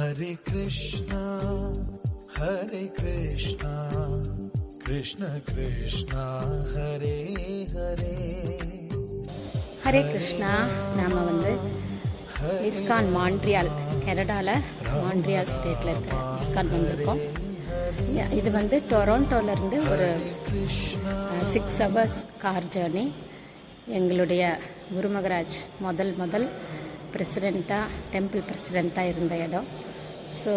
Hare Krishna, Krishna Krishna, Hare Hare. Hare Krishna. நாம் ISKCON மாண்ட்ரியால், கனடாவில் மாண்ட்ரியால் ஸ்டேட்டில் இருக்கிற இஸ்கான் வந்திருக்கோம். இது டொராண்டோலேருந்து ஒரு 6 hours கார் ஜேர்னி. எங்களுடைய குரு மகராஜ் முதல் பிரசிடெண்ட்டாக, டெம்பிள் பிரசிடெண்ட்டாக இருந்த இடம். ஸோ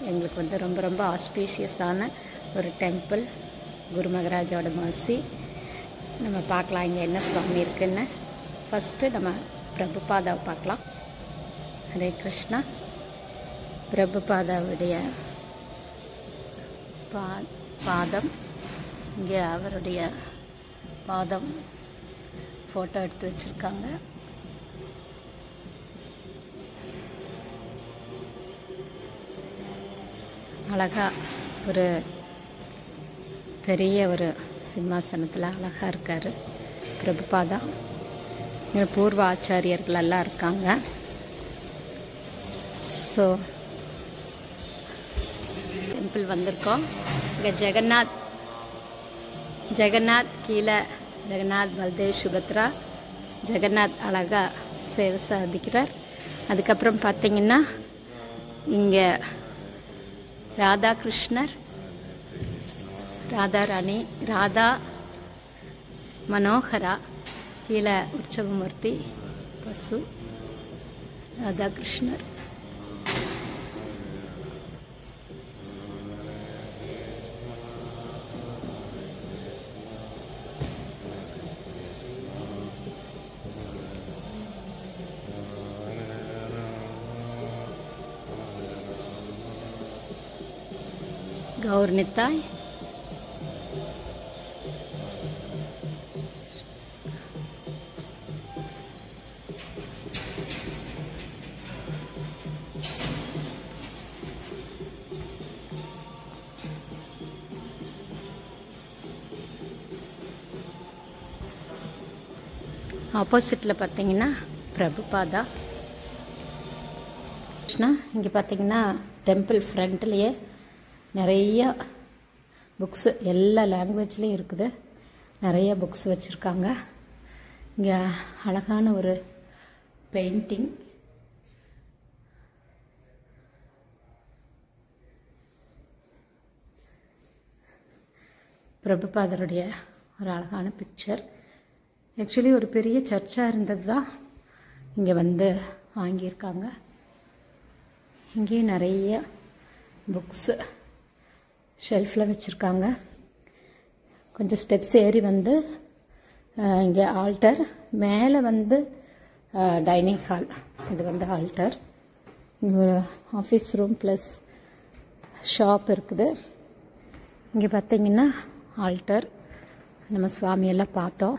எங்களுக்கு ரொம்ப ரொம்ப ஆஸ்பீஷியஸான ஒரு டெம்பிள். குரு மகராஜோட மர்சி. நம்ம பார்க்கலாம் இங்கே என்ன சுவாமி இருக்குன்னு. ஃபஸ்ட்டு நம்ம பிரபுபாதாவை பார்க்கலாம். ஹரே கிருஷ்ணா. பிரபுபாதாவுடைய பாதம் இங்கே, அவருடைய பாதம் ஃபோட்டோ எடுத்து வச்சுருக்காங்க. அழகாக ஒரு பெரிய ஒரு சிம்மாசனத்தில் அழகாக இருக்கார் பிரபுபாதா. இங்கே பூர்வ ஆச்சாரியர்கள் எல்லாம் இருக்காங்க. ஸோ டெம்பிள் வந்திருக்கோம். இங்கே ஜெகநாத் கீழே ஜெகநாத், பல்தேவ், சுபத்ரா. ஜெகநாத் அழகாக சேவை சாதிக்கிறார். அதுக்கப்புறம் பார்த்திங்கன்னா இங்கே ராதாகிருஷ்ணர், ராதாராணி, ராதா மனோகரா. கீழே உற்சவமூர்த்தி பசு, ராதாகிருஷ்ணர். கௌர்நித்தாய், ஆப்போசிட்டில் பார்த்தீங்கன்னா பிரபுபாதா. இங்கே பார்த்தீங்கன்னா டெம்பிள் ஃப்ரண்ட்லேயே நிறைய புக்ஸு, எல்லா லாங்குவேஜ்லேயும் இருக்குது. நிறைய புக்ஸ் வச்சுருக்காங்க. இங்கே அழகான ஒரு பெயிண்டிங். பிரபுபாதருடைய ஒரு அழகான பிக்சர். ஆக்சுவலி ஒரு பெரிய சர்ச்சாக இருந்தது தான் இங்கே வாங்கியிருக்காங்க. இங்கேயும் நிறைய புக்ஸு ஷெல்ஃபில் வச்சுருக்காங்க. கொஞ்சம் ஸ்டெப்ஸ் ஏறி இங்கே ஆல்டர், மேலே டைனிங் ஹால். இது ஆல்டர். இங்கே ஒரு ஆஃபீஸ் ரூம் ப்ளஸ் ஷாப் இருக்குது. இங்கே பார்த்திங்கன்னா ஆல்டர். நம்ம சுவாமியெல்லாம் பார்த்தோம்.